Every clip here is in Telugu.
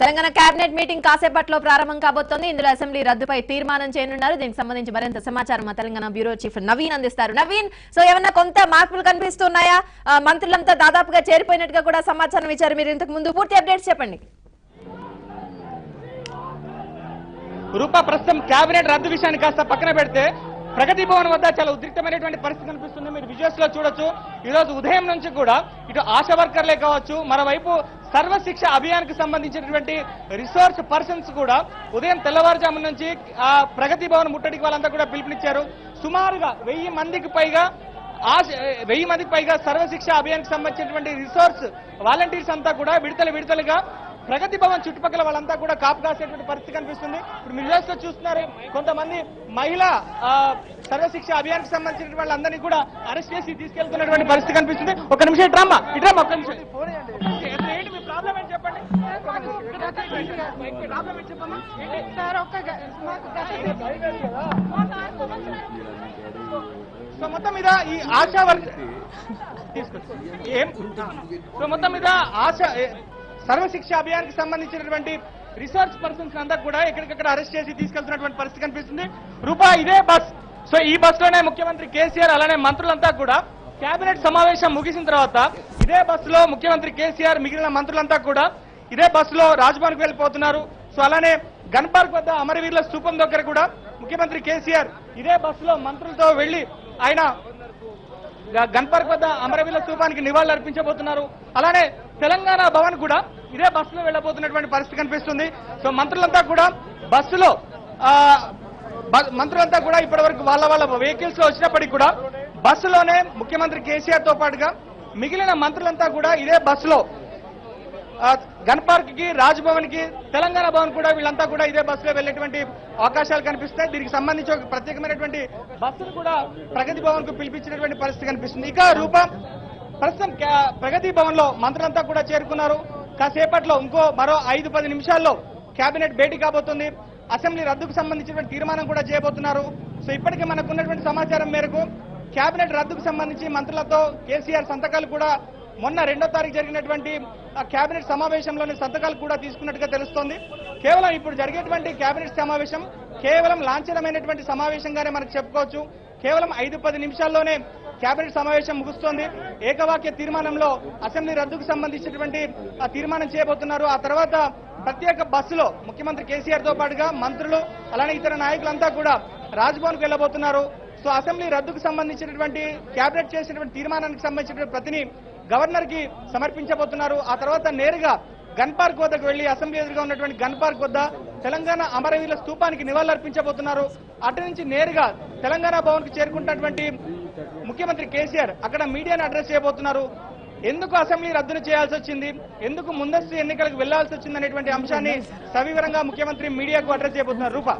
తెలంగాణ కేబినెట్ మీటింగ్ కాసేపట్లో ప్రారంభం కాబోతోంది. ఇందులో అసెంబ్లీ రద్దుపై తీర్మానం చేయనున్నారు. దీనికి సంబంధించి మరింత సమాచారం మా తెలంగాణ బ్యూరో చీఫ్ నవీన్ అందిస్తారు. నవీన్, సో ఏమన్నా కొంత మార్పులు కనిపిస్తున్నాయా? మంత్రులంతా దాదాపుగా చేరిపోయినట్టుగా కూడా సమాచారం ఇచ్చారు. మీరు ఇంతకు ముందు పూర్తి అప్డేట్స్ చెప్పండి. రూపా, ప్రస్తుతం కేబినెట్ రద్దు విషయాన్ని కాస్త పక్కన పెడితే ప్రగతి భవన్ వద్ద చాలా ఉద్రిక్తమైనటువంటి పరిస్థితి కనిపిస్తుంది. మీరు విజువల్స్ లో చూడొచ్చు. ఈ రోజు ఉదయం నుంచి కూడా ఇటు ఆశా వర్కర్లే కావచ్చు, మరోవైపు సర్వశిక్ష అభియాన్ కు సంబంధించినటువంటి రిసోర్స్ పర్సన్స్ కూడా ఉదయం తెల్లవారుజాము నుంచి ప్రగతి భవన్ ముట్టడికి వాళ్ళంతా కూడా పిలుపునిచ్చారు. సుమారుగా 1000 మందికి పైగా సర్వశిక్ష అభియాన్ కు సంబంధించినటువంటి రిసోర్స్ వాలంటీర్స్ అంతా కూడా విడతలుగా ప్రగతి భవన్ చుట్టుపక్కల వాళ్ళంతా కూడా కాపు కాసేటువంటి పరిస్థితి కనిపిస్తుంది. ఇప్పుడు మీరు చూస్తున్నారు, కొంతమంది మహిళా సర్వశిక్ష అభియాన్ కి సంబంధించిన వాళ్ళందరినీ కూడా అరెస్ట్ చేసి తీసుకెళ్తున్నటువంటి పరిస్థితి కనిపిస్తుంది. ఒక నిమిషం ఇట్రామా, ఒక్క నిమిషం. ఏంటి మీ ప్రాబ్లం ఏంటి చెప్పండి. సో మొత్తం మీద ఈ ఆశా వర్గ మొత్తం మీద సర్వశిక్ష అభియాన్ కి సంబంధించినటువంటి రిసోర్స్ పర్సన్స్ అంతా కూడా ఎక్కడికక్కడ అరెస్ట్ చేసి తీసుకెళ్తున్నటువంటి పరిస్థితి కనిపిస్తుంది. రూపా, ఇదే బస్. సో ఈ బస్ లోనే ముఖ్యమంత్రి కేసీఆర్ అలానే మంత్రులంతా కూడా కేబినెట్ సమావేశం ముగిసిన తర్వాత ఇదే బస్సులో ముఖ్యమంత్రి కేసీఆర్ మిగిలిన మంత్రులంతా కూడా ఇదే బస్సులో రాజ్భవన్ కు వెళ్లిపోతున్నారు. సో అలానే గన్ పార్క్ వద్ద అమరవీరుల స్తూపం దగ్గర కూడా ముఖ్యమంత్రి కేసీఆర్ ఇదే బస్సులో మంత్రులతో వెళ్లి ఆయన గన్ పార్క్ వద్ద అమరవీరుల స్తూపానికి నివాళులు అర్పించబోతున్నారు. అలానే తెలంగాణ భవన్ కూడా ఇదే బస్సులో వెళ్లబోతున్నటువంటి పరిస్థితి కనిపిస్తుంది. సో మంత్రులంతా కూడా ఇప్పటి వరకు వాళ్ళ వెహికల్స్ లో వచ్చినప్పటికీ కూడా బస్సులోనే ముఖ్యమంత్రి కేసీఆర్ తో పాటుగా మిగిలిన మంత్రులంతా కూడా ఇదే బస్సులో గన్ పార్క్ కి, రాజ్భవన్ కి, తెలంగాణ భవన్ కూడా వీళ్ళంతా కూడా ఇదే బస్సులో వెళ్లేటువంటి అవకాశాలు కనిపిస్తాయి. దీనికి సంబంధించి ఒక ప్రత్యేకమైనటువంటి బస్సును కూడా ప్రగతి భవన్ కు పిలిపించినటువంటి పరిస్థితి కనిపిస్తుంది. ఇక రూపా, ప్రస్తుతం ప్రగతి భవన్ లో మంత్రులంతా కూడా చేరుకున్నారు. కాసేపట్లో మరో 5-10 నిమిషాల్లో కేబినెట్ భేటీ కాబోతుంది. అసెంబ్లీ రద్దుకు సంబంధించినటువంటి తీర్మానం కూడా చేయబోతున్నారు. సో ఇప్పటికే మనకున్నటువంటి సమాచారం మేరకు కేబినెట్ రద్దుకు సంబంధించి మంత్రులతో కేసీఆర్ సంతకాలు కూడా మొన్న 2వ తారీఖు జరిగినటువంటి కేబినెట్ సమావేశంలోని సంతకాలు కూడా తీసుకున్నట్టుగా తెలుస్తోంది. కేవలం ఇప్పుడు జరిగేటువంటి కేబినెట్ సమావేశం కేవలం లాంఛనమైనటువంటి సమావేశంగానే మనకు చెప్పుకోవచ్చు. కేవలం 5-10 నిమిషాల్లోనే కేబినెట్ సమావేశం ముగుస్తోంది. ఏకవాక్య తీర్మానంలో అసెంబ్లీ రద్దుకు సంబంధించినటువంటి తీర్మానం చేయబోతున్నారు. ఆ తర్వాత ప్రత్యేక బస్సులో ముఖ్యమంత్రి కేసీఆర్ తో పాటుగా మంత్రులు అలానే ఇతర నాయకులంతా కూడా రాజ్భవన్ కు వెళ్లబోతున్నారు. సో అసెంబ్లీ రద్దుకు సంబంధించినటువంటి కేబినెట్ చేసినటువంటి తీర్మానానికి సంబంధించినటువంటి ప్రతిని గవర్నర్ కి సమర్పించబోతున్నారు. ఆ తర్వాత నేరుగా గన్ పార్క్ వద్దకు వెళ్లి అసెంబ్లీ ఎదురుగా ఉన్నటువంటి గన్ పార్క్ వద్ద తెలంగాణ అమరవీరుల స్తూపానికి నివాళులు అర్పించబోతున్నారు. అటు నుంచి నేరుగా తెలంగాణ భవన్ కు చేరుకుంటున్నటువంటి ముఖ్యమంత్రి కేసీఆర్ అక్కడ మీడియాను అడ్రస్ చేయబోతున్నారు. ఎందుకు అసెంబ్లీ రద్దును చేయాల్సి వచ్చింది, ఎందుకు ముందస్తు ఎన్నికలకు వెళ్లాల్సి వచ్చింది అనేటువంటి అంశాన్ని సవివరంగా ముఖ్యమంత్రి మీడియాకు అడ్రస్ చేయబోతున్నారు. రూపా,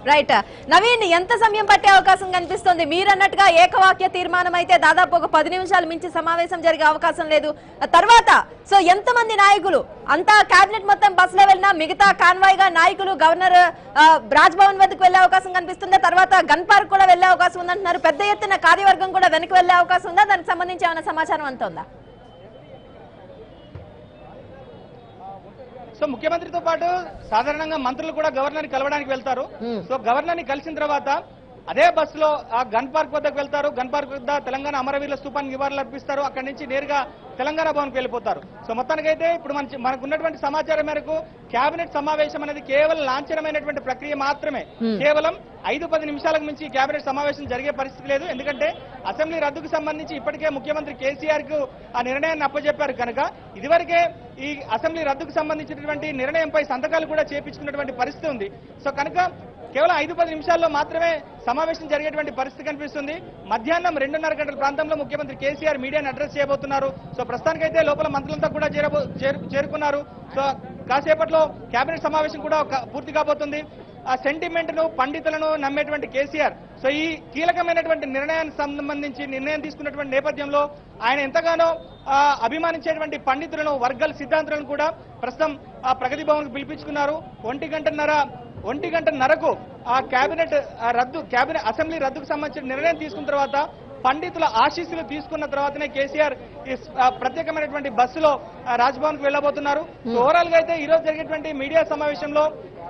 రైట్. నవీన్, ఎంత సమయం పట్టే అవకాశం కనిపిస్తుంది? మీరన్నట్టుగా ఏకవాక్య తీర్మానం అయితే దాదాపు ఒక 10 నిమిషాలు మించి సమావేశం జరిగే అవకాశం లేదు. తర్వాత సో ఎంతమంది నాయకులు అంతా కేబినెట్ మొత్తం బస్సులో వెళ్ళినా మిగతా కాన్వాయ్ గా నాయకులు గవర్నర్ రాజ్భవన్ వద్దకు వెళ్లే అవకాశం కనిపిస్తుంది. తర్వాత గన్ పార్క్ కూడా వెళ్లే అవకాశం ఉందంటున్నారు. పెద్ద ఎత్తున కార్యవర్గం కూడా వెనక్కి వెళ్లే అవకాశం ఉందా? దానికి సంబంధించి ఏమైనా సమాచారం అంత ఉందా? సో ముఖ్యమంత్రితో పాటు సాధారణంగా మంత్రులు కూడా గవర్నర్ ని కలవడానికి వెళ్తారు. సో గవర్నర్ ని కలిసిన తర్వాత అదే బస్సులో ఆ గన్ పార్క్ వద్దకు వెళ్తారు. గన్ పార్క్ వద్ద తెలంగాణ అమరవీరుల స్తూపానికి నివాళులు అర్పిస్తారు. అక్కడి నుంచి నేరుగా తెలంగాణ భవన్ కు వెళ్ళిపోతారు. సో మొత్తానికైతే ఇప్పుడు మనకు ఉన్నటువంటి సమాచారం మేరకు కేబినెట్ సమావేశం అనేది కేవలం లాంఛనమైనటువంటి ప్రక్రియ మాత్రమే. కేవలం 5-10 నిమిషాలకు మించి కేబినెట్ సమావేశం జరిగే పరిస్థితి లేదు. ఎందుకంటే అసెంబ్లీ రద్దుకు సంబంధించి ఇప్పటికే ముఖ్యమంత్రి కేసీఆర్ కు ఆ నిర్ణయాన్ని అప్పచెప్పారు కనుక ఇదివరకే ఈ అసెంబ్లీ రద్దుకు సంబంధించినటువంటి నిర్ణయంపై సంతకాలు కూడా చేపించుకున్నటువంటి పరిస్థితి ఉంది. సో కనుక కేవలం 5-10 నిమిషాల్లో మాత్రమే సమావేశం జరిగేటువంటి పరిస్థితి కనిపిస్తుంది. మధ్యాహ్నం 2:30 గంటల ప్రాంతంలో ముఖ్యమంత్రి కేసీఆర్ మీడియాను అడ్రస్ చేయబోతున్నారు. సో ప్రస్తుతానికైతే లోపల మంత్రులంతా కూడా చేరుకున్నారు. సో కాసేపట్లో కేబినెట్ సమావేశం కూడా పూర్తి కాబోతుంది. ఆ సెంటిమెంట్ ను, పండితులను నమ్మేటువంటి కేసీఆర్ సో ఈ కీలకమైనటువంటి నిర్ణయానికి సంబంధించి నిర్ణయం తీసుకున్నటువంటి నేపథ్యంలో ఆయన ఎంతగానో అభిమానించేటువంటి పండితులను, వర్గాల సిద్ధాంతాలను కూడా ప్రస్తుతం ఆ ప్రగతి భవన్ కు పిలిపించుకున్నారు. 1 గంటన్నరకు ఆ కేబినెట్ అసెంబ్లీ రద్దుకు సంబంధించిన నిర్ణయం తీసుకున్న తర్వాత పండితుల ఆశీస్సులు తీసుకున్న తర్వాతనే కేసీఆర్ ప్రత్యేకమైనటువంటి బస్సులో రాజ్భవన్ కు వెళ్ళబోతున్నారు. ఓవరాల్ గా అయితే ఈ రోజు జరిగేటువంటి మీడియా సమావేశంలో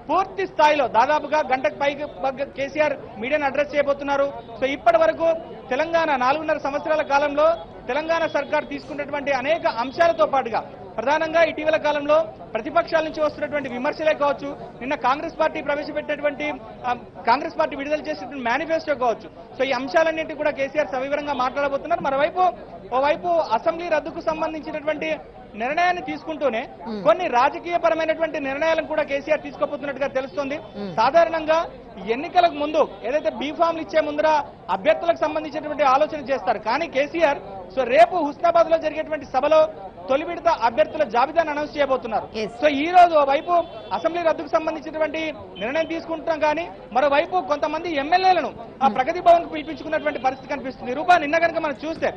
పూర్తి స్థాయిలో దాదాపుగా గంటకు పైకి కేసీఆర్ మీడియాను అడ్రస్ చేయబోతున్నారు. సో ఇప్పటి వరకు తెలంగాణ 4.5 సంవత్సరాల కాలంలో తెలంగాణ సర్కార్ తీసుకున్నటువంటి అనేక అంశాలతో పాటుగా ప్రధానంగా ఇటీవల కాలంలో ప్రతిపక్షాల నుంచి వస్తున్నటువంటి విమర్శలే కావచ్చు, నిన్న కాంగ్రెస్ పార్టీ ప్రవేశపెట్టినటువంటి కాంగ్రెస్ పార్టీ విడుదల చేసినటువంటి మేనిఫెస్టో కావచ్చు. సో ఈ అంశాలన్నింటి కూడా కేసీఆర్ సవివరంగా మాట్లాడబోతున్నారు. మరోవైపు ఓవైపు అసెంబ్లీ రద్దుకు సంబంధించినటువంటి నిర్ణయాన్ని తీసుకుంటూనే కొన్ని రాజకీయ పరమైనటువంటి నిర్ణయాలను కూడా కేసీఆర్ తీసుకోబోతున్నట్టుగా తెలుస్తోంది. సాధారణంగా ఎన్నికలకు ముందు ఏదైతే బీఫామ్లు ఇచ్చే ముందర అభ్యర్థులకు సంబంధించినటువంటి ఆలోచన చేస్తారు. కానీ కేసీఆర్ సో రేపు హుస్నాబాద్ లో జరిగేటువంటి సభలో తొలి విడత అభ్యర్థుల జాబితాను అనౌన్స్ చేయబోతున్నారు. సో ఈ రోజు ఓవైపు అసెంబ్లీ రద్దుకు సంబంధించినటువంటి నిర్ణయం తీసుకుంటున్నాం, కానీ మరోవైపు కొంతమంది ఎమ్మెల్యేలను ఆ ప్రగతి భవన్ కు పిలిపించుకున్నటువంటి పరిస్థితి కనిపిస్తుంది. రూపా నిన్న కనుక మనం చూస్తే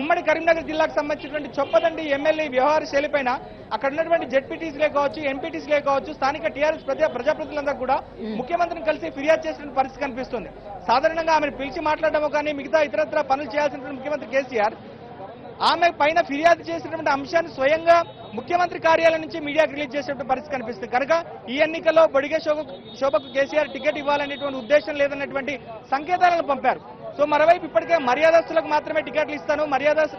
ఉమ్మడి కరీంనగర్ జిల్లాకు సంబంధించినటువంటి చొప్పదండి ఎమ్మెల్యే వ్యవహార శైలిపైన అక్కడ ఉన్నటువంటి జెడ్పీటీసీలే కావచ్చు, ఎంపీటీసీలే కావచ్చు, స్థానిక టీఆర్ఎస్ ప్రజాప్రతినిధులందరూ కూడా ముఖ్యమంత్రిని కలిసి ఫిర్యాదు చేసిన పరిస్థితి కనిపిస్తుంది. సాధారణంగా ఆమెను పిలిచి మాట్లాడడమో కానీ మిగతా ఇతరత్ర పనులు చేయాల్సినటువంటి ముఖ్యమంత్రి కేసీఆర్ ఆమె పైన ఫిర్యాదు చేసినటువంటి అంశాన్ని స్వయంగా ముఖ్యమంత్రి కార్యాలయం నుంచి మీడియాకు రిలీజ్ చేసేటువంటి పరిస్థితి కనిపిస్తుంది. కనుక ఈ ఎన్నికల్లో బొడిగే శోభకు కేసీఆర్ టికెట్ ఇవ్వాలనేటువంటి ఉద్దేశం లేదన్నటువంటి సంకేతాలను పంపారు. సో మరోవైపు ఇప్పటికే మర్యాదస్తులకు మాత్రమే టికెట్లు ఇస్తాను,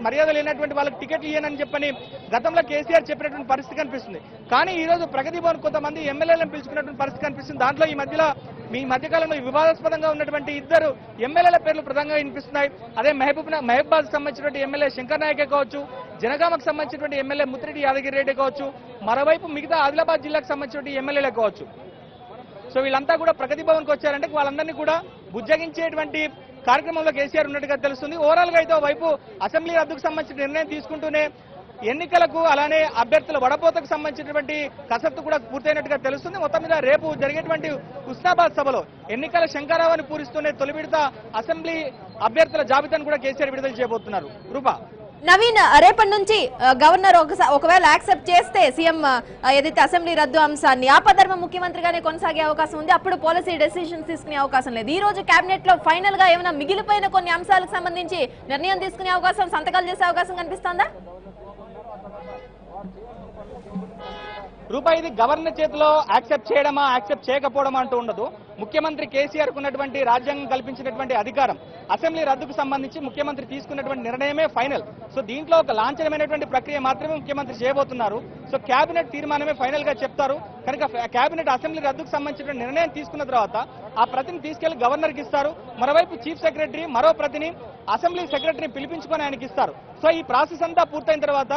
మర్యాద లేనటువంటి వాళ్ళకి టికెట్లు ఇయ్యనని చెప్పని గతంలో కేసీఆర్ చెప్పినటువంటి పరిస్థితి కనిపిస్తుంది. కానీ ఈ రోజు ప్రగతి భవన్ కొంతమంది ఎమ్మెల్యేలను పిలుచుకున్నటువంటి పరిస్థితి కనిపిస్తుంది. దాంట్లో ఈ మధ్యకాలంలో వివాదాస్పదంగా ఉన్నటువంటి 2 ఎమ్మెల్యేల పేర్లు ప్రధానంగా వినిపిస్తున్నాయి. అదే మహబూబాద్ సంబంధించినటువంటి ఎమ్మెల్యే శంకర్ నాయకే కావచ్చు, జనగామకు సంబంధించినటువంటి ఎమ్మెల్యే ముత్తిరెడ్డి యాదగిరి రెడ్డి కావచ్చు, మరోవైపు మిగతా ఆదిలాబాద్ జిల్లాకు సంబంధించినటువంటి ఎమ్మెల్యేలే కావచ్చు. సో వీళ్ళంతా కూడా ప్రగతి భవన్కి వచ్చారంటే వాళ్ళందరినీ కూడా బుజ్జగించేటువంటి కార్యక్రమంలో కేసీఆర్ ఉన్నట్టుగా తెలుస్తుంది. ఓవరాల్ గా అయితే వైపు అసెంబ్లీ రద్దుకు సంబంధించిన నిర్ణయం తీసుకుంటూనే ఎన్నికలకు అలానే అభ్యర్థుల వడపోతకు సంబంధించినటువంటి కసరత్తు కూడా పూర్తయినట్టుగా తెలుస్తుంది. మొత్తం మీద రేపు జరిగేటువంటి హుస్నాబాద్ సభలో ఎన్నికల శంకరావాన్ని పూరిస్తూనే తొలి విడత అసెంబ్లీ అభ్యర్థుల జాబితాను కూడా కేసీఆర్ విడుదల చేయబోతున్నారు. రూపా, నవీన్, రేపటి నుంచి గవర్నర్ ఒకవేళ యాక్సెప్ట్ చేస్తే సీఎం ఏదైతే అసెంబ్లీ రద్దు అంశాన్ని ఆపధర్మ ముఖ్యమంత్రిగానే కొనసాగే అవకాశం ఉంది. అప్పుడు పాలసీ డెసిషన్స్ తీసుకునే అవకాశం లేదు. ఈ రోజు కేబినెట్ లో ఫైనల్ గా ఏమైనా మిగిలిపోయిన కొన్ని అంశాలకు సంబంధించి నిర్ణయం తీసుకునే అవకాశం, సంతకాలు చేసే అవకాశం కనిపిస్తోందా? రూపా, ఇది గవర్నర్ చేతిలో యాక్సెప్ట్ చేయడమా యాక్సెప్ట్ చేయకపోవడమా అంటూ ఉండదు. ముఖ్యమంత్రి కేసీఆర్ కు ఉన్నటువంటి రాజ్యాంగం కల్పించినటువంటి అధికారం అసెంబ్లీ రద్దుకు సంబంధించి ముఖ్యమంత్రి తీసుకున్నటువంటి నిర్ణయమే ఫైనల్. సో దీంట్లో ఒక లాంఛనమైనటువంటి ప్రక్రియ మాత్రమే ముఖ్యమంత్రి చేయబోతున్నారు. సో కేబినెట్ తీర్మానమే ఫైనల్ గా చెప్తారు. కనుక కేబినెట్ అసెంబ్లీ రద్దుకు సంబంధించిన నిర్ణయం తీసుకున్న తర్వాత ఆ ప్రతిని తీసుకెళ్లి గవర్నర్ కి ఇస్తారు. మరోవైపు చీఫ్ సెక్రటరీ మరో ప్రతిని అసెంబ్లీ సెక్రటరీని పిలిపించుకొని ఆయనకి ఇస్తారు. సో ఈ ప్రాసెస్ అంతా పూర్తయిన తర్వాత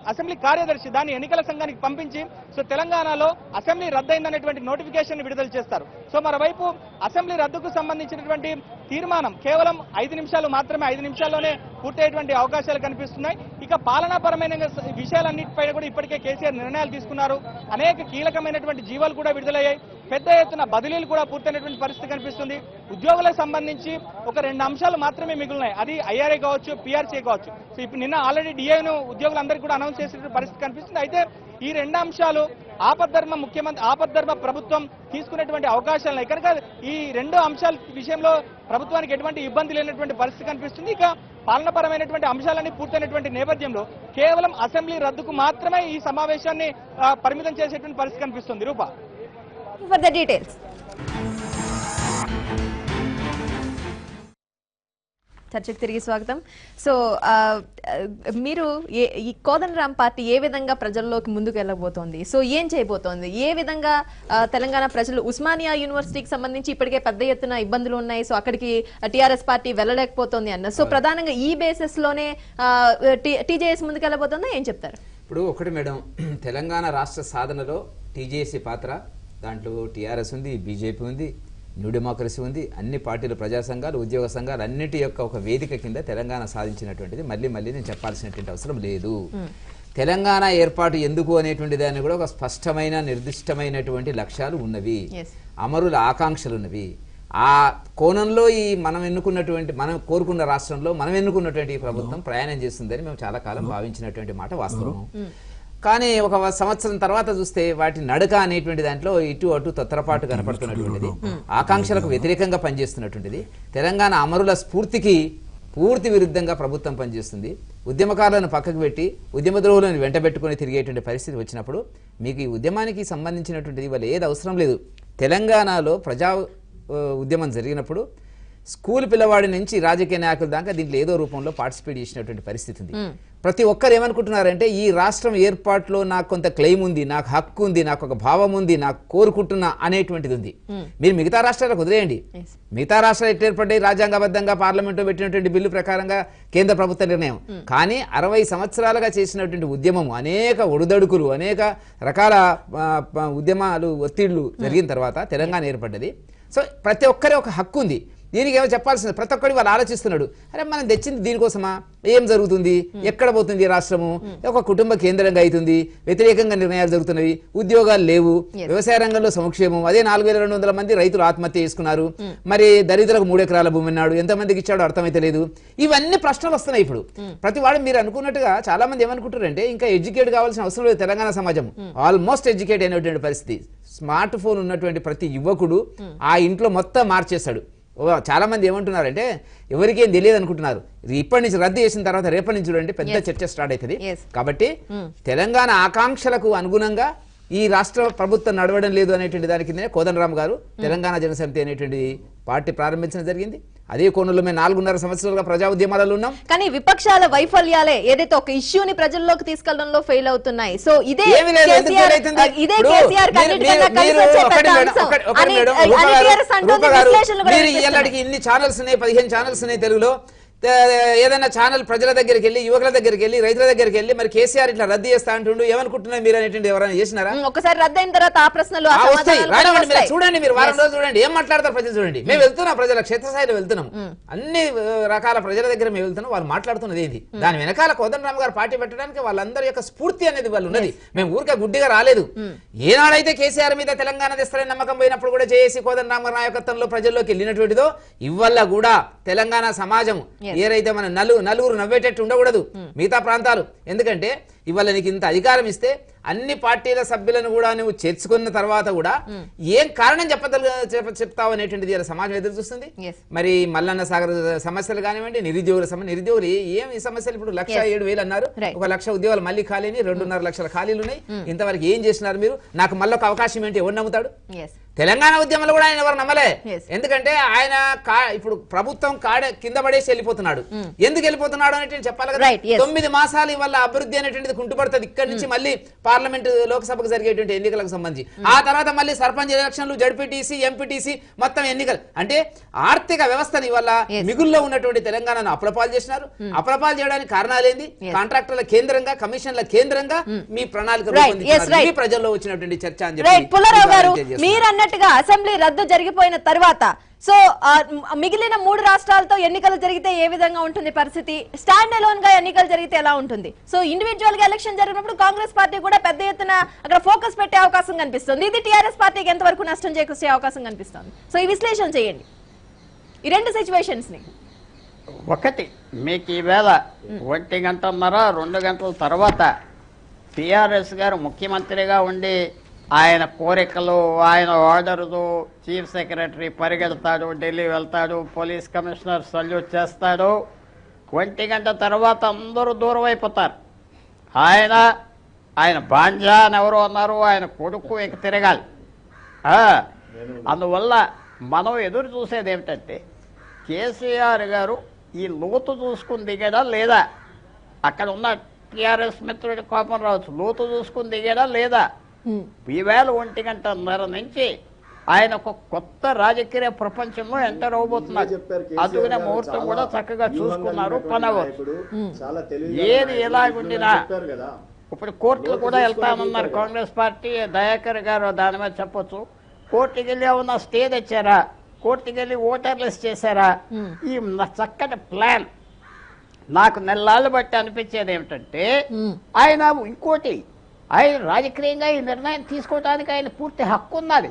అసెంబ్లీ కార్యదర్శి దాన్ని ఎన్నికల సంఘానికి పంపించి సో తెలంగాణలో అసెంబ్లీ రద్దయిందనేటువంటి నోటిఫికేషన్ విడుదల చేస్తారు. సో మరోవైపు అసెంబ్లీ రద్దుకు సంబంధించినటువంటి తీర్మానం కేవలం 5 నిమిషాలు మాత్రమే, 5 నిమిషాల్లోనే పూర్తయ్యేటువంటి అవకాశాలు కనిపిస్తున్నాయి. ఇక పాలనాపరమైన విషయాలన్నిటిపై కూడా ఇప్పటికే కేసీఆర్ నిర్ణయాలు తీసుకున్నారు. అనేక కీలకమైనటువంటి జీవోలు కూడా విడుదలయ్యాయి. పెద్ద ఎత్తున బదిలీలు కూడా పూర్తయినటువంటి పరిస్థితి కనిపిస్తుంది. ఉద్యోగులకు సంబంధించి ఒక 2 అంశాలు మాత్రమే మిగులున్నాయి. అది ఐఆర్ఏ కావచ్చు, పీఆర్సీ కావచ్చు. సో ఇప్పుడు నిన్న ఆల్రెడీ డిఐను ఉద్యోగులందరికీ కూడా అనౌన్స్ చేసినటువంటి పరిస్థితి కనిపిస్తుంది. అయితే ఈ 2 అంశాలు ఆపద్ధర్మ ప్రభుత్వం తీసుకునేటువంటి అవకాశాలు ఉన్నాయి. కనుక ఈ 2 అంశాల విషయంలో ప్రభుత్వానికి ఎటువంటి ఇబ్బంది లేనటువంటి పరిస్థితి కనిపిస్తుంది. ఇక పాలనపరమైనటువంటి అంశాలన్నీ పూర్తయినటువంటి నేపథ్యంలో కేవలం అసెంబ్లీ రద్దుకు మాత్రమే ఈ సమావేశాన్ని పరిమితం చేసేటువంటి పరిస్థితి కనిపిస్తుంది. రూపా, for the details. చర్చకు తిరిగి స్వాగతం. సో మీరు ఈ కోదండరాం పార్టీ ఏ విధంగా ప్రజల్లోకి ముందుకు వెళ్ళబోతోంది, సో ఏం చేయబోతోంది, ఏ విధంగా తెలంగాణ ప్రజలు ఉస్మానియా యూనివర్సిటీకి సంబంధించి ఇప్పటికే పెద్ద ఎత్తున ఇబ్బందులు ఉన్నాయి, సో అక్కడికి టీఆర్ఎస్ పార్టీ వెళ్ళలేకపోతుంది అన్న, సో ప్రధానంగా ఈ బేసిస్ లోనే టీజేఎస్ ముందుకు వెళ్ళబోతుందా, ఏం చెప్తారు? ఇప్పుడు ఒకటి మేడం, తెలంగాణ రాష్ట్ర సాధనలో టీజేఎస్ పాత్ర, దాంట్లో టీఆర్ఎస్ ఉంది, బీజేపీ ఉంది, న్యూ డెమోక్రసీ ఉంది, అన్ని పార్టీలు, ప్రజా సంఘాలు, ఉద్యోగ సంఘాలు అన్నిటి యొక్క ఒక వేదిక కింద తెలంగాణ సాధించినటువంటిది మళ్ళీ నేను చెప్పాల్సినటువంటి అవసరం లేదు. తెలంగాణ ఏర్పాటు ఎందుకు అనేటువంటి దాన్ని కూడా ఒక స్పష్టమైన నిర్దిష్టమైనటువంటి లక్ష్యాలు ఉన్నవి, అమరుల ఆకాంక్షలు ఉన్నవి. ఆ కోణంలో ఈ మనం కోరుకున్న రాష్ట్రంలో మనం ఎన్నుకున్నటువంటి ఈ ప్రభుత్వం ప్రయాణం చేస్తుందని మేము చాలా కాలం భావించినటువంటి మాట వాస్తవం. కానీ ఒక సంవత్సరం తర్వాత చూస్తే వాటి నడక అనేటువంటి దాంట్లో ఇటు అటు తొత్తరపాటు కనపడుతున్నటువంటిది, ఆకాంక్షలకు వ్యతిరేకంగా పనిచేస్తున్నటువంటిది, తెలంగాణ అమరుల స్ఫూర్తికి పూర్తి విరుద్ధంగా ప్రభుత్వం పనిచేస్తుంది. ఉద్యమకారులను పక్కకు పెట్టి ఉద్యమద్రోహులను వెంటబెట్టుకుని తిరిగేటువంటి పరిస్థితి వచ్చినప్పుడు మీకు ఈ ఉద్యమానికి సంబంధించినటువంటిది ఇవాళ ఏది అవసరం లేదు. తెలంగాణలో ప్రజా ఉద్యమం జరిగినప్పుడు స్కూల్ పిల్లవాడి నుంచి రాజకీయ నాయకుల దాకా దీంట్లో ఏదో రూపంలో పార్టిసిపేట్ చేసినటువంటి పరిస్థితి ఉంది. ప్రతి ఒక్కరు ఏమనుకుంటున్నారంటే ఈ రాష్ట్రం ఏర్పాటులో నాకు కొంత క్లెయిమ్ ఉంది, నాకు హక్కు ఉంది, నాకు ఒక భావం ఉంది, నాకు కోరుకుంటున్నా అనేటువంటిది ఉంది. మీరు మిగతా రాష్ట్రాలకు వదిలేయండి. మిగతా రాష్ట్రాలు ఎట్లా ఏర్పడ్డాయి? రాజ్యాంగబద్ధంగా పార్లమెంట్లో పెట్టినటువంటి బిల్లు ప్రకారంగా కేంద్ర ప్రభుత్వ నిర్ణయం. కానీ 60 సంవత్సరాలుగా చేసినటువంటి ఉద్యమం, అనేక ఒడుదడుకులు, అనేక రకాల ఉద్యమాలు, ఒత్తిళ్లు జరిగిన తర్వాత తెలంగాణ ఏర్పడ్డది. సో ప్రతి ఒక్కరి ఒక హక్కు ఉంది. దీనికి ఏమో చెప్పాల్సింది. ప్రతి ఒక్కటి వాళ్ళు ఆలోచిస్తున్నాడు, అరే మనం తెచ్చింది దీనికోసమా, ఏం జరుగుతుంది, ఎక్కడ పోతుంది రాష్ట్రము, ఒక కుటుంబ కేంద్రంగా అవుతుంది, వ్యతిరేకంగా నిర్ణయాలు జరుగుతున్నవి, ఉద్యోగాలు లేవు, వ్యవసాయ రంగంలో సంక్షేమం, అదే 4200 మంది రైతులు ఆత్మహత్య చేసుకున్నారు, మరి దరిద్రులకు 3 ఎకరాల భూమి అన్నాడు, ఎంతమందికి ఇచ్చాడో అర్థమైతే లేదు. ఇవన్నీ ప్రశ్నలు వస్తున్నాయి ఇప్పుడు. ప్రతి వాడు మీరు అనుకున్నట్టుగా చాలా మంది ఏమనుకుంటారంటే ఇంకా ఎడ్యుకేట్ కావాల్సిన అవసరం లేదు. తెలంగాణ సమాజం ఆల్మోస్ట్ ఎడ్యుకేట్ అయినటువంటి పరిస్థితి. స్మార్ట్ ఫోన్ ఉన్నటువంటి ప్రతి యువకుడు ఆ ఇంట్లో మొత్తం మార్చేస్తాడు. చాలా మంది ఏమంటున్నారంటే ఎవరికేం తెలియదు అనుకుంటున్నారు. ఇప్పటి నుంచి రద్దు చేసిన తర్వాత రేపటి నుంచి చూడండి పెద్ద చర్చ స్టార్ట్ అవుతుంది. కాబట్టి తెలంగాణ ఆకాంక్షలకు అనుగుణంగా ఈ రాష్ట్ర ప్రభుత్వం నడవడం లేదు అనేటువంటి దాని కిందనే కోదండరామ్ గారు తెలంగాణ జనసమితి అనేటువంటి పార్టీ ప్రారంభించడం జరిగింది. అదే కోణంలో మేము 4.5 సంవత్సరాలుగా ప్రజా ఉద్యమాలలో ఉన్నాం. కానీ విపక్షాల వైఫల్యాలే ఏదైతే ఒక ఇష్యూని ప్రజల్లోకి తీసుకెళ్లడంలో ఫెయిల్ అవుతున్నాయి. సో ఇదే ఇన్ని ఛానల్స్ ఉన్నాయి, 15 ఛానల్స్ ఉన్నాయి తెలుగులో. ఏదైనా ఛానల్ ప్రజల దగ్గరికి వెళ్ళి, యువకుల దగ్గరికి వెళ్ళి, రైతుల దగ్గరికి వెళ్ళి మరి కేసీఆర్ ఇట్లా రద్దు చేస్తా అంటుండు, ఏమనుకుంటున్నారు మీరు అనేటువంటి ఎవరైనా చేసినారా? ఒకసారి రద్దు అయిన తర్వాత ఆ ప్రశ్నలు చూడండి, మీరు వారం రోజులు చూడండి, ఏం మాట్లాడతారు ప్రజలు చూడండి. మేము వెళ్తున్నాం, ప్రజల క్షేత్రస్థాయిలో వెళ్తున్నాం, అన్ని రకాల ప్రజల దగ్గర మేము వెళ్తున్నాం. వాళ్ళు మాట్లాడుతున్నది ఏంది, దాని వెనకాల కోదండరామ్ గారు పార్టీ పెట్టడానికి వాళ్ళందరి యొక్క స్ఫూర్తి అనేది వాళ్ళు ఉన్నది. మేము ఊరికే గుడ్డిగా రాలేదు. ఏనాడైతే కేసీఆర్ మీద తెలంగాణ తెస్తారని నమ్మకం పోయినప్పుడు కూడా జేఏసీ కోదండరామ్ గారి నాయకత్వంలో ప్రజల్లోకి వెళ్ళినటువంటిదో ఇవల్ల కూడా తెలంగాణ సమాజం ఏదైతే మన నలుగురు నవ్వేటట్టు ఉండకూడదు మిగతా ప్రాంతాలు. ఎందుకంటే ఇవాళ నీకు ఇంత అధికారం ఇస్తే అన్ని పార్టీల సభ్యులను కూడా నువ్వు చేర్చుకున్న తర్వాత కూడా ఏం కారణం చెప్తావు అనేటువంటిది సమాజం ఎదురు చూస్తుంది. మరి మల్లన్న సాగర్ సమస్యలు కానివ్వండి, నిరుద్యోగులు ఏం ఈ సమస్యలు ఇప్పుడు 1,07,000 అన్నారు, 1 లక్ష ఉద్యోగాలు మళ్ళీ ఖాళీని, 2.5 లక్షల ఖాళీలు ఉన్నాయి. ఇంతవరకు ఏం చేసినారు మీరు? నాకు మళ్ళీ ఒక అవకాశం ఏంటి, ఎవరు నమ్ముతాడు? తెలంగాణ ఉద్యమంలో కూడా ఆయన ఎవరు నమ్మలే. ఎందుకంటే ఆయన ఇప్పుడు ప్రభుత్వం కింద పడేసి వెళ్ళిపోతున్నాడు. ఎందుకు వెళ్ళిపోతున్నాడు అనేటువంటి చెప్పాలి కదా. 9 మాసాలు ఇవాళ అభివృద్ధి అనేటువంటిది కుంటుపడుతుంది. ఇక్కడ నుంచి మళ్ళీ పార్లమెంట్ లోక్సభకు జరిగేటువంటి ఎన్నికలకు సంబంధించి, ఆ తర్వాత మళ్ళీ సర్పంచ్ ఎలక్షన్లు, జడ్పీటీసీ, ఎంపీటీసీ మొత్తం ఎన్నికలు. అంటే ఆర్థిక వ్యవస్థని ఇవాళ మిగుల్లో ఉన్నటువంటి తెలంగాణను అప్రపాలు చేసినారు. అప్రపాలు చేయడానికి కారణాలేంది? కాంట్రాక్టర్ల కేంద్రంగా, కమిషన్ల కేంద్రంగా మీ ప్రణాళిక ప్రజల్లో వచ్చినటువంటి చర్చ అని చెప్పి అన్నట్టుగా అసెంబ్లీ రద్దు జరిగిపోయిన తర్వాత సో మిగిలిన 3 రాష్ట్రాలతో ఎన్నికలు జరిగితే ఏ విధంగా ఉంటుంది పరిస్థితి? స్టాండ్ అలోన్ గా ఎన్నికలు జరిగితే ఎలా ఉంటుంది? సో ఇండివిజువల్ గా ఎలక్షన్ జరిగినప్పుడు కాంగ్రెస్ పార్టీ కూడా పెద్ద ఎత్తున అక్కడ ఫోకస్ పెట్టే అవకాశం కనిపిస్తుంది. ఇది టీఆర్ఎస్ పార్టీకి ఎంతవరకు నష్టం చేకూర్చే అవకాశం కనిపిస్తుంది? సో ఈ విశ్లేషణ చేయండి ఈ 2 సిచ్యువేషన్స్ ని. ఒకటి, మీకు ఈవేళ 1 గంటన్నర 2 గంటల తర్వాత టీఆర్ఎస్ గారు ముఖ్యమంత్రిగా ఉండి ఆయన కోరికలు, ఆయన ఆర్డర్లు, చీఫ్ సెక్రటరీ పరిగెడతాడు, ఢిల్లీ వెళ్తాడు, పోలీస్ కమిషనర్ సల్యూట్ చేస్తాడు. 1 గంట తర్వాత అందరూ దూరం అయిపోతారు. ఆయన బాంజా అని ఎవరు అన్నారు, ఆయన కొడుకు ఇక తిరగాలి. అందువల్ల మనం ఎదురు చూసేది ఏమిటంటే కేసీఆర్ గారు ఈ లోతు చూసుకుని దిగాడా లేదా, అక్కడ ఉన్న టీఆర్ఎస్ మిత్రుడి కోపం రావచ్చు, లోతు చూసుకుని దిగాడా లేదా. ఈవేళ 1 గంటన్నర నుంచి ఆయన ఒక కొత్త రాజకీయ ప్రపంచంలో ఎంటర్ అవబోతున్నారు. అందుకనే ముహూర్తం కూడా చక్కగా చూసుకున్నారు. పనవచ్చు ఏది ఎలాగుండినా ఇప్పుడు కోర్టులు కూడా వెళ్తామన్నారు కాంగ్రెస్ పార్టీ. దయాకర్ గారు దాని మీద చెప్పొచ్చు. కోర్టుకి వెళ్ళి ఏమన్నా స్టే తెచ్చారా, కోర్టుకి వెళ్ళి ఓటర్లెస్ చేశారా? ఈ చక్కటి ప్లాన్ నాకు నెలలు బట్టి అనిపించేది ఏమిటంటే ఆయన ఇంకోటి, ఆయన రాజకీయంగా ఈ నిర్ణయం తీసుకోవడానికి ఆయన పూర్తి హక్కు ఉన్నది.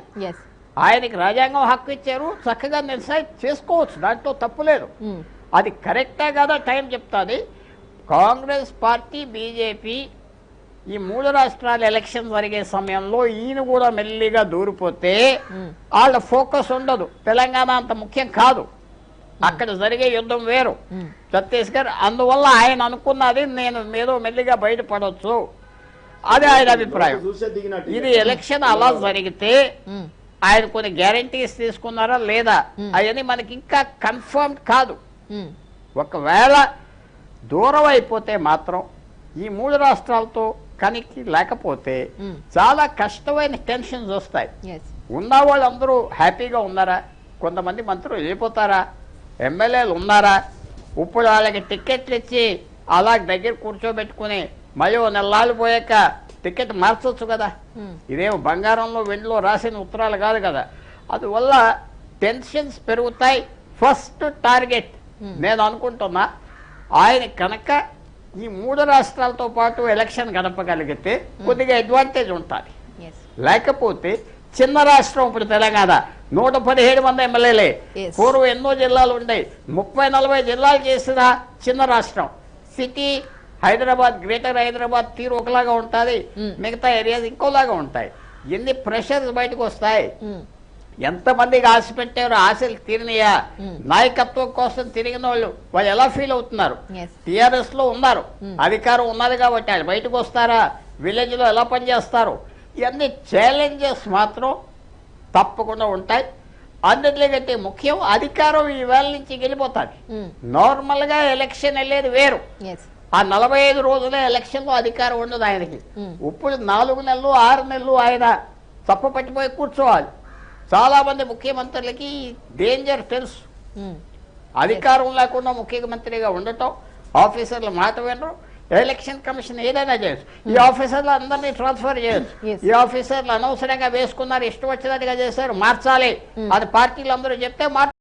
ఆయనకి రాజ్యాంగం హక్కు ఇచ్చారు, చక్కగా నిర్ణయం చేసుకోవచ్చు, దాంట్లో తప్పు లేదు. అది కరెక్టా కదా టైం చెప్తాది. కాంగ్రెస్ పార్టీ, బీజేపీ ఈ 3 రాష్ట్రాల ఎలక్షన్ జరిగే సమయంలో ఈయన కూడా మెల్లిగా దూరిపోతే వాళ్ళ ఫోకస్ ఉండదు. తెలంగాణ అంత ముఖ్యం కాదు, అక్కడ జరిగే యుద్ధం వేరు, ఛత్తీస్గఢ్. అందువల్ల ఆయన అనుకున్నది నేను ఏదో మెల్లిగా బయటపడవచ్చు, అది ఆయన అభిప్రాయం. ఇది ఎలక్షన్ అలా జరిగితే ఆయన కొన్ని గ్యారంటీస్ తీసుకున్నారా లేదా అవన్నీ మనకి ఇంకా కన్ఫర్మ్ కాదు. ఒకవేళ దూరం అయిపోతే మాత్రం ఈ 3 రాష్ట్రాలతో కనెక్ట్ లేకపోతే చాలా కష్టమైన టెన్షన్స్ వస్తాయి. ఉన్న వాళ్ళందరూ హ్యాపీగా ఉన్నారా? కొంతమంది మంత్రులు వెళ్ళిపోతారా? ఎమ్మెల్యేలు ఉన్నారా? ఇప్పుడు వాళ్ళకి టికెట్లు ఇచ్చి అలా దగ్గర కూర్చోబెట్టుకుని మళ్ళీ నెలలు పోయాక టికెట్ మార్చొచ్చు కదా. ఇదేమో బంగారంలో వెండిలో రాసిన ఉత్తరాలు కాదు కదా. అందువల్ల టెన్షన్స్ పెరుగుతాయి. ఫస్ట్ టార్గెట్ నేను అనుకుంటున్నా, ఆయన కనుక ఈ 3 రాష్ట్రాలతో పాటు ఎలక్షన్ గడపగలిగితే కొద్దిగా అడ్వాంటేజ్ ఉంటుంది. లేకపోతే చిన్న రాష్ట్రం, ఇప్పుడు తెలంగాణ 117 మంది ఎమ్మెల్యేలే, పూర్వం ఎన్నో జిల్లాలు ఉండేవి, 30-40 జిల్లాలు చేసిన చిన్న రాష్ట్రం. సిటీ హైదరాబాద్, గ్రేటర్ హైదరాబాద్ తీరు ఒకలాగా ఉంటుంది, మిగతా ఏరియాస్ ఇంకోలాగా ఉంటాయి. ఎన్ని ప్రెషర్స్ బయటకు వస్తాయి, ఎంతమందికి ఆశ పెట్టారు, ఆశలు తీరినయా, నాయకత్వం కోసం తిరిగిన వాళ్ళు ఎలా ఫీల్ అవుతున్నారు? టిఆర్ఎస్ లో ఉన్నారు, అధికారం ఉన్నది కాబట్టి వాళ్ళు బయటకు వస్తారా? విలేజ్ లో ఎలా పనిచేస్తారు? ఇవన్నీ ఛాలెంజెస్ మాత్రం తప్పకుండా ఉంటాయి. అన్నిటికంటే ముఖ్యం అధికారం ఈ వేళ నుంచి వెళ్ళిపోతుంది. నార్మల్ గా ఎలక్షన్ వెళ్ళేది వేరు, ఆ 45 రోజులే ఎలక్షన్ లో అధికారం ఉండదు ఆయనకి. ఇప్పుడు 4 నెలలు 6 నెలలు ఆయన తప్పు పట్టిపోయి కూర్చోవాలి. చాలా మంది ముఖ్యమంత్రులకి డేంజర్ తెలుసు, అధికారం లేకుండా ముఖ్యమంత్రిగా ఉండటం, ఆఫీసర్ల మాట వినరు. ఎలక్షన్ కమిషన్ ఏదైనా చేయొచ్చు, ఈ ఆఫీసర్లు అందరినీ ట్రాన్స్ఫర్ చేయొచ్చు. ఈ ఆఫీసర్లు అనవసరంగా వేసుకున్నారు, ఇష్టం వచ్చినట్టుగా చేశారు, మార్చాలి అది పార్టీలు అందరూ చెప్తే